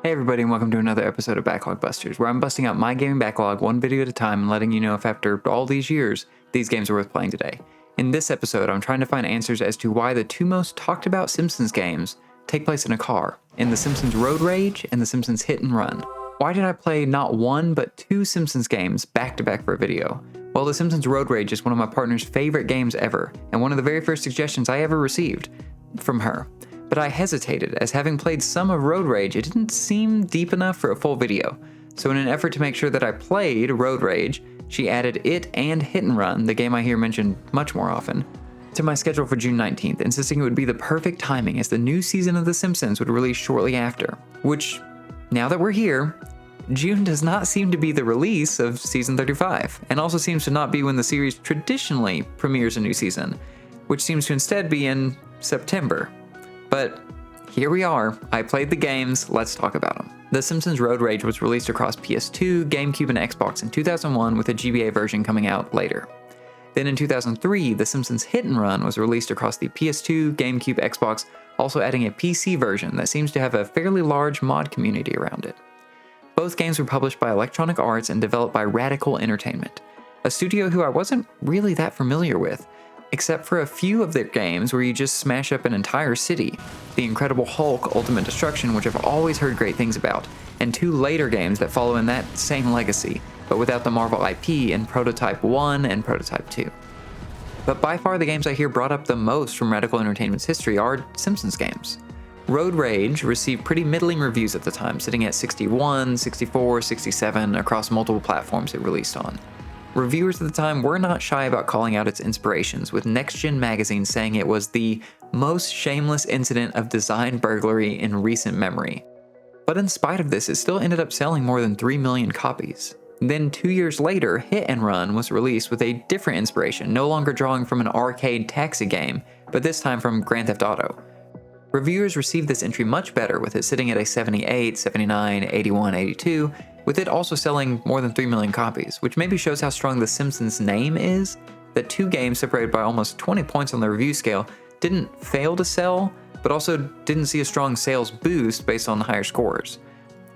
Hey everybody, and welcome to another episode of BacklogBusters, where I'm busting out my gaming backlog one video at a time and letting you know if after all these years, these games are worth playing today. In this episode, I'm trying to find answers as to why the two most talked about Simpsons games take place in a car, in The Simpsons Road Rage and The Simpsons Hit and Run. Why did I play not one, but two Simpsons games back to back for a video? Well, The Simpsons Road Rage is one of my partner's favorite games ever, and one of the very first suggestions I ever received from her. But I hesitated, as having played some of Road Rage, it didn't seem deep enough for a full video. So in an effort to make sure that I played Road Rage, she added it and Hit and Run, the game I hear mentioned much more often, to my schedule for June 19th, insisting it would be the perfect timing as the new season of The Simpsons would release shortly after. Which, now that we're here, June does not seem to be the release of season 35, and also seems to not be when the series traditionally premieres a new season, which seems to instead be in September. But here we are. I played the games, let's talk about them. The Simpsons Road Rage was released across PS2, GameCube, and Xbox in 2001 with a GBA version coming out later. Then in 2003, The Simpsons Hit and Run was released across the PS2, GameCube, Xbox, also adding a PC version that seems to have a fairly large mod community around it. Both games were published by Electronic Arts and developed by Radical Entertainment, a studio who I wasn't really that familiar with, except for a few of their games where you just smash up an entire city, The Incredible Hulk Ultimate Destruction, which I've always heard great things about, and two later games that follow in that same legacy, but without the Marvel IP in Prototype 1 and Prototype 2. But by far the games I hear brought up the most from Radical Entertainment's history are Simpsons games. Road Rage received pretty middling reviews at the time, sitting at 61, 64, 67 across multiple platforms it released on. Reviewers at the time were not shy about calling out its inspirations, with Next Gen magazine saying it was the most shameless incident of design burglary in recent memory. But in spite of this, it still ended up selling more than 3 million copies. Then 2 years later, Hit and Run was released with a different inspiration, no longer drawing from an arcade taxi game, but this time from Grand Theft Auto. Reviewers received this entry much better, with it sitting at a 78, 79, 81, 82, with it also selling more than 3 million copies, which maybe shows how strong The Simpsons name is, that two games separated by almost 20 points on the review scale didn't fail to sell, but also didn't see a strong sales boost based on higher scores.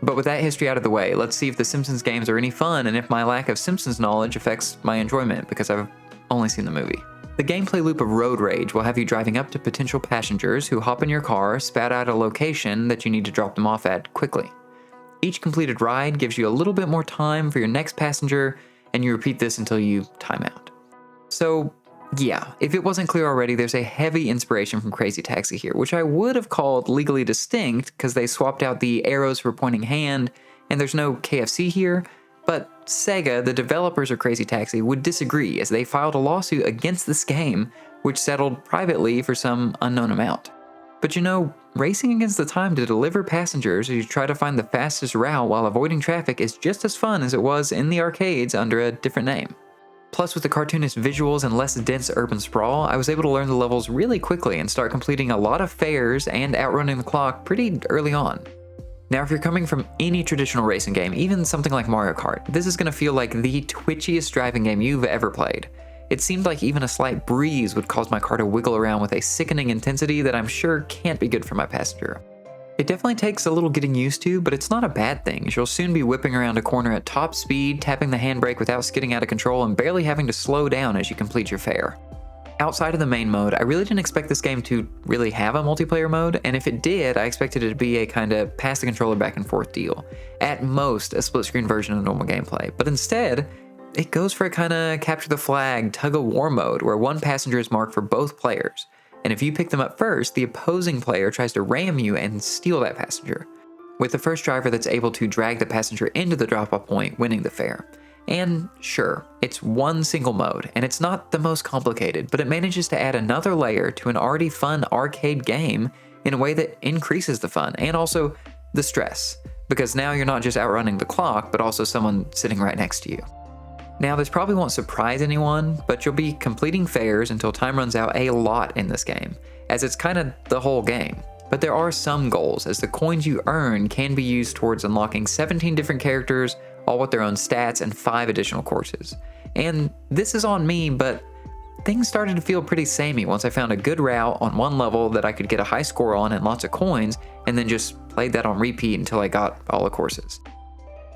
But with that history out of the way, let's see if The Simpsons games are any fun and if my lack of Simpsons knowledge affects my enjoyment, because I've only seen the movie. The gameplay loop of Road Rage will have you driving up to potential passengers who hop in your car, spout out a location that you need to drop them off at quickly. Each completed ride gives you a little bit more time for your next passenger, and you repeat this until you time out. So yeah, if it wasn't clear already, there's a heavy inspiration from Crazy Taxi here, which I would have called legally distinct because they swapped out the arrows for pointing hand, and there's no KFC here, but Sega, the developers of Crazy Taxi, would disagree as they filed a lawsuit against this game, which settled privately for some unknown amount. But you know, racing against the time to deliver passengers as you try to find the fastest route while avoiding traffic is just as fun as it was in the arcades under a different name. Plus, with the cartoonist visuals and less dense urban sprawl, I was able to learn the levels really quickly and start completing a lot of fares and outrunning the clock pretty early on. Now, if you're coming from any traditional racing game, even something like Mario Kart, this is going to feel like the twitchiest driving game you've ever played. It seemed like even a slight breeze would cause my car to wiggle around with a sickening intensity that I'm sure can't be good for my passenger. It definitely takes a little getting used to, but it's not a bad thing, as you'll soon be whipping around a corner at top speed, tapping the handbrake without skidding out of control, and barely having to slow down as you complete your fare. Outside of the main mode, I really didn't expect this game to really have a multiplayer mode, and if it did, I expected it to be a kind of pass the controller back and forth deal. At most, a split-screen version of normal gameplay, but instead, it goes for a kind of capture the flag, tug-of-war mode where one passenger is marked for both players, and if you pick them up first, the opposing player tries to ram you and steal that passenger, with the first driver that's able to drag the passenger into the drop-off point winning the fare. And sure, it's one single mode, and it's not the most complicated, but it manages to add another layer to an already fun arcade game in a way that increases the fun, and also the stress, because now you're not just outrunning the clock, but also someone sitting right next to you. Now, this probably won't surprise anyone, but you'll be completing fares until time runs out a lot in this game, as it's kind of the whole game. But there are some goals, as the coins you earn can be used towards unlocking 17 different characters, all with their own stats and 5 additional courses. And this is on me, but things started to feel pretty samey once I found a good route on one level that I could get a high score on and lots of coins, and then just played that on repeat until I got all the courses.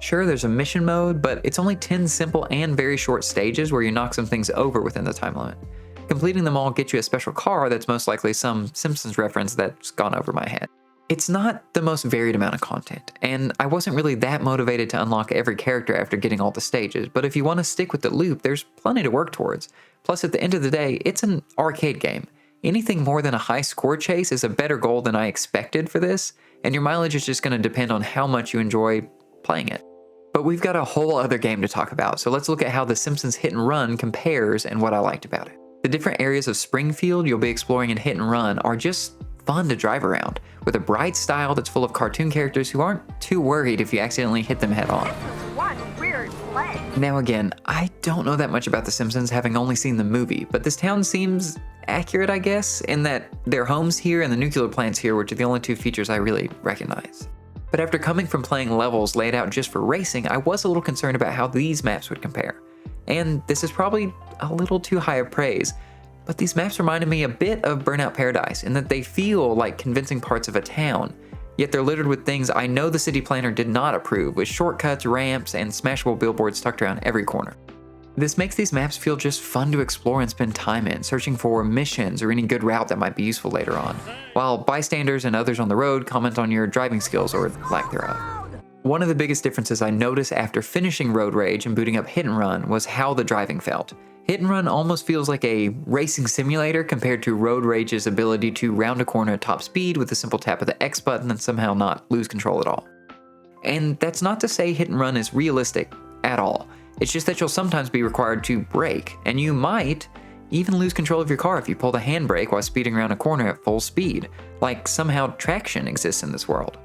Sure, there's a mission mode, but it's only 10 simple and very short stages where you knock some things over within the time limit. Completing them all gets you a special car that's most likely some Simpsons reference that's gone over my head. It's not the most varied amount of content, and I wasn't really that motivated to unlock every character after getting all the stages, but if you want to stick with the loop, there's plenty to work towards. Plus, at the end of the day, it's an arcade game. Anything more than a high score chase is a better goal than I expected for this, and your mileage is just going to depend on how much you enjoy playing it. But we've got a whole other game to talk about, so let's look at how The Simpsons Hit and Run compares and what I liked about it. The different areas of Springfield you'll be exploring in Hit and Run are just fun to drive around, with a bright style that's full of cartoon characters who aren't too worried if you accidentally hit them head on. Now again, I don't know that much about The Simpsons, having only seen the movie, but this town seems accurate, I guess, in that their homes here and the nuclear plants here, which are the only two features I really recognize. But after coming from playing levels laid out just for racing, I was a little concerned about how these maps would compare. And this is probably a little too high of praise, but these maps reminded me a bit of Burnout Paradise in that they feel like convincing parts of a town, yet they're littered with things I know the city planner did not approve, with shortcuts, ramps, and smashable billboards tucked around every corner. This makes these maps feel just fun to explore and spend time in, searching for missions or any good route that might be useful later on, while bystanders and others on the road comment on your driving skills or lack thereof. One of the biggest differences I noticed after finishing Road Rage and booting up Hit and Run was how the driving felt. Hit and Run almost feels like a racing simulator compared to Road Rage's ability to round a corner at top speed with a simple tap of the X button and somehow not lose control at all. And that's not to say Hit and Run is realistic at all. It's just that you'll sometimes be required to brake, and you might even lose control of your car if you pull the handbrake while speeding around a corner at full speed, like somehow traction exists in this world.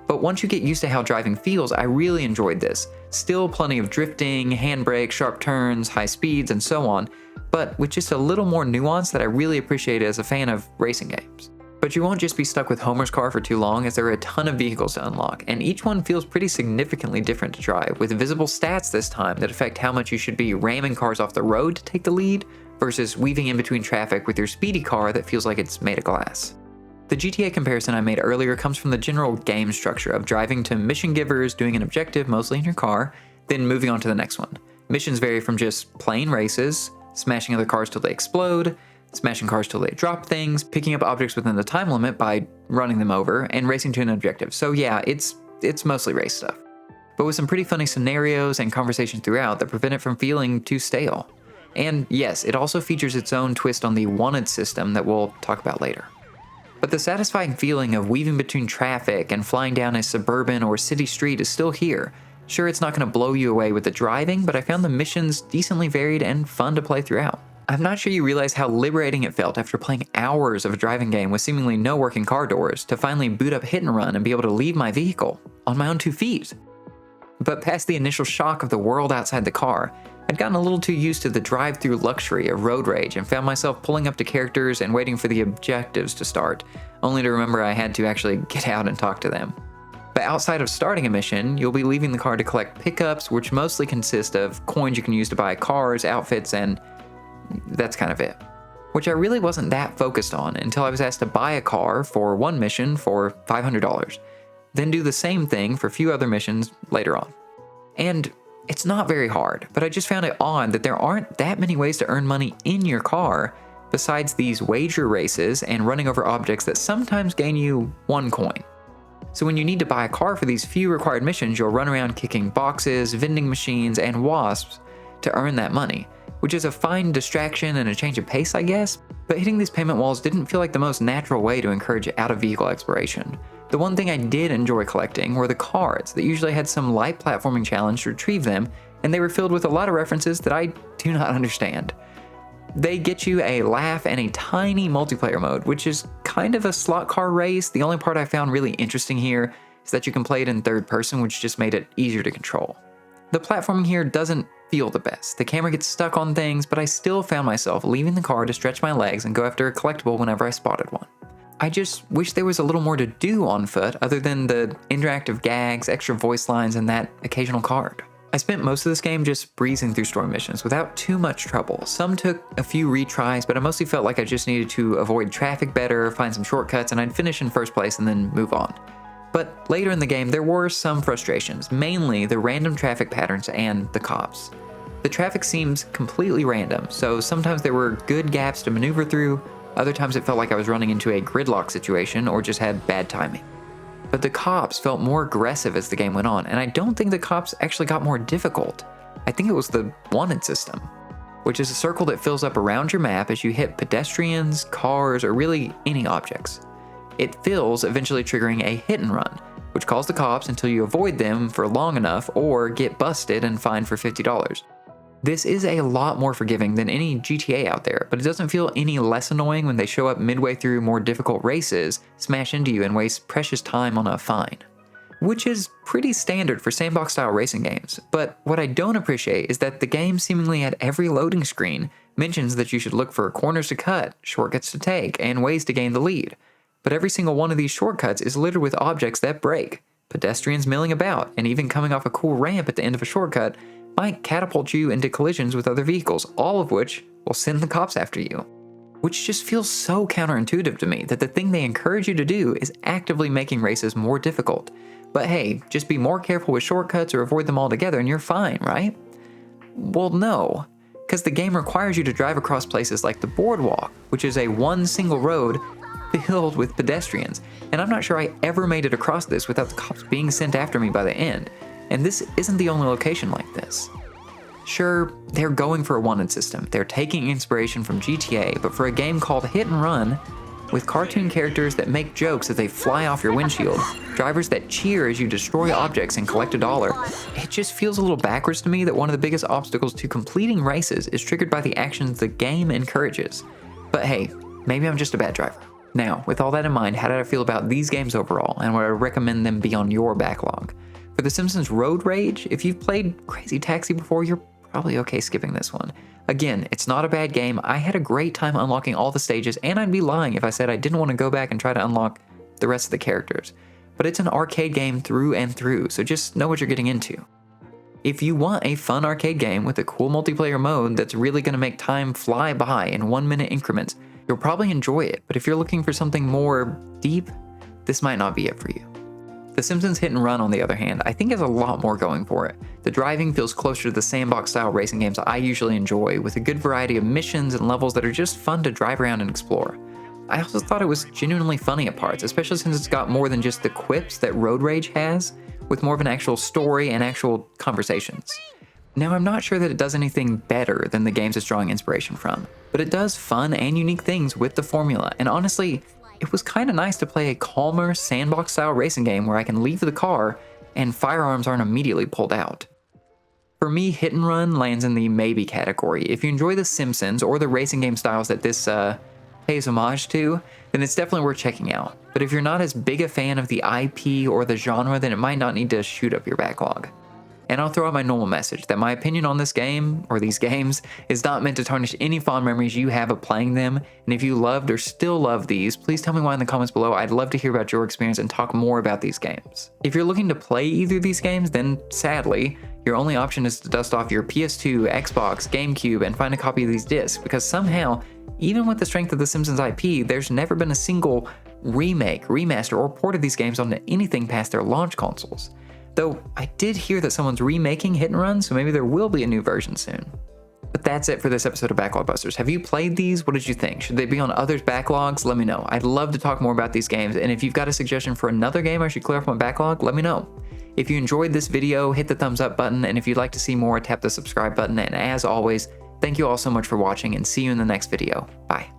But once you get used to how driving feels, I really enjoyed this. Still plenty of drifting, handbrake, sharp turns, high speeds, and so on, but with just a little more nuance that I really appreciate as a fan of racing games. But you won't just be stuck with Homer's car for too long, as there are a ton of vehicles to unlock, and each one feels pretty significantly different to drive, with visible stats this time that affect how much you should be ramming cars off the road to take the lead, versus weaving in between traffic with your speedy car that feels like it's made of glass. The GTA comparison I made earlier comes from the general game structure of driving to mission givers, doing an objective mostly in your car, then moving on to the next one. Missions vary from just plain races, smashing other cars till they explode, smashing cars till they drop things, picking up objects within the time limit by running them over, and racing to an objective. So yeah, it's mostly race stuff, but with some pretty funny scenarios and conversations throughout that prevent it from feeling too stale. And yes, it also features its own twist on the wanted system that we'll talk about later. But the satisfying feeling of weaving between traffic and flying down a suburban or city street is still here. Sure, it's not going to blow you away with the driving, but I found the missions decently varied and fun to play throughout. I'm not sure you realize how liberating it felt after playing hours of a driving game with seemingly no working car doors to finally boot up Hit and Run and be able to leave my vehicle on my own 2 feet. But past the initial shock of the world outside the car, I'd gotten a little too used to the drive-through luxury of Road Rage and found myself pulling up to characters and waiting for the objectives to start, only to remember I had to actually get out and talk to them. But outside of starting a mission, you'll be leaving the car to collect pickups, which mostly consist of coins you can use to buy cars, outfits, and that's kind of it. Which I really wasn't that focused on until I was asked to buy a car for one mission for $500, then do the same thing for a few other missions later on. And it's not very hard, but I just found it odd that there aren't that many ways to earn money in your car besides these wager races and running over objects that sometimes gain you 1 coin. So when you need to buy a car for these few required missions, you'll run around kicking boxes, vending machines, and wasps to earn that money, which is a fine distraction and a change of pace, I guess, but hitting these payment walls didn't feel like the most natural way to encourage out-of-vehicle exploration. The one thing I did enjoy collecting were the cards that usually had some light platforming challenge to retrieve them, and they were filled with a lot of references that I do not understand. They get you a laugh and a tiny multiplayer mode, which is kind of a slot car race. The only part I found really interesting here is that you can play it in third person, which just made it easier to control. The platforming here doesn't feel the best. The camera gets stuck on things, but I still found myself leaving the car to stretch my legs and go after a collectible whenever I spotted one. I just wish there was a little more to do on foot other than the interactive gags, extra voice lines, and that occasional card. I spent most of this game just breezing through story missions without too much trouble. Some took a few retries, but I mostly felt like I just needed to avoid traffic better, find some shortcuts, and I'd finish in first place and then move on. But later in the game, there were some frustrations, mainly the random traffic patterns and the cops. The traffic seems completely random, so sometimes there were good gaps to maneuver through, other times it felt like I was running into a gridlock situation or just had bad timing. But the cops felt more aggressive as the game went on, and I don't think the cops actually got more difficult. I think it was the wanted system, which is a circle that fills up around your map as you hit pedestrians, cars, or really any objects. It fills, eventually triggering a hit and run, which calls the cops until you avoid them for long enough or get busted and fined for $50. This is a lot more forgiving than any GTA out there, but it doesn't feel any less annoying when they show up midway through more difficult races, smash into you, and waste precious time on a fine. Which is pretty standard for sandbox-style racing games, but what I don't appreciate is that the game seemingly at every loading screen mentions that you should look for corners to cut, shortcuts to take, and ways to gain the lead. But every single one of these shortcuts is littered with objects that break, pedestrians milling about, and even coming off a cool ramp at the end of a shortcut might catapult you into collisions with other vehicles, all of which will send the cops after you. Which just feels so counterintuitive to me that the thing they encourage you to do is actively making races more difficult. But hey, just be more careful with shortcuts or avoid them altogether and you're fine, right? Well, no, because the game requires you to drive across places like the boardwalk, which is a one single road filled with pedestrians, and I'm not sure I ever made it across this without the cops being sent after me by the end. And this isn't the only location like this. Sure, they're going for a wanted system. They're taking inspiration from GTA, but for a game called Hit and Run, with cartoon characters that make jokes as they fly off your windshield, drivers that cheer as you destroy objects and collect $1, it just feels a little backwards to me that one of the biggest obstacles to completing races is triggered by the actions the game encourages. But hey, maybe I'm just a bad driver. Now, with all that in mind, how did I feel about these games overall, and would I recommend them be on your backlog? For The Simpsons Road Rage, if you've played Crazy Taxi before, you're probably okay skipping this one. Again, it's not a bad game. I had a great time unlocking all the stages, and I'd be lying if I said I didn't want to go back and try to unlock the rest of the characters. But it's an arcade game through and through, so just know what you're getting into. If you want a fun arcade game with a cool multiplayer mode that's really going to make time fly by in 1-minute increments, you'll probably enjoy it, but if you're looking for something more deep, this might not be it for you. The Simpsons Hit and Run, on the other hand, I think has a lot more going for it. The driving feels closer to the sandbox-style racing games I usually enjoy, with a good variety of missions and levels that are just fun to drive around and explore. I also thought it was genuinely funny at parts, especially since it's got more than just the quips that Road Rage has, with more of an actual story and actual conversations. Now, I'm not sure that it does anything better than the games it's drawing inspiration from, but it does fun and unique things with the formula, and honestly, it was kinda nice to play a calmer, sandbox-style racing game where I can leave the car and firearms aren't immediately pulled out. For me, Hit and Run lands in the maybe category. If you enjoy The Simpsons or the racing game styles that this pays homage to, then it's definitely worth checking out. But if you're not as big a fan of the IP or the genre, then it might not need to shoot up your backlog. And I'll throw out my normal message that my opinion on this game, or these games, is not meant to tarnish any fond memories you have of playing them, and if you loved or still love these, please tell me why in the comments below. I'd love to hear about your experience and talk more about these games. If you're looking to play either of these games, then sadly, your only option is to dust off your PS2, Xbox, GameCube, and find a copy of these discs, because somehow, even with the strength of the Simpsons IP, there's never been a single remake, remaster, or port of these games onto anything past their launch consoles. Though I did hear that someone's remaking Hit and Run, so maybe there will be a new version soon. But that's it for this episode of BacklogBusters. Have you played these? What did you think? Should they be on others' backlogs? Let me know. I'd love to talk more about these games, and if you've got a suggestion for another game I should clear off my backlog, let me know. If you enjoyed this video, hit the thumbs up button, and if you'd like to see more, tap the subscribe button, and as always, thank you all so much for watching, and see you in the next video. Bye.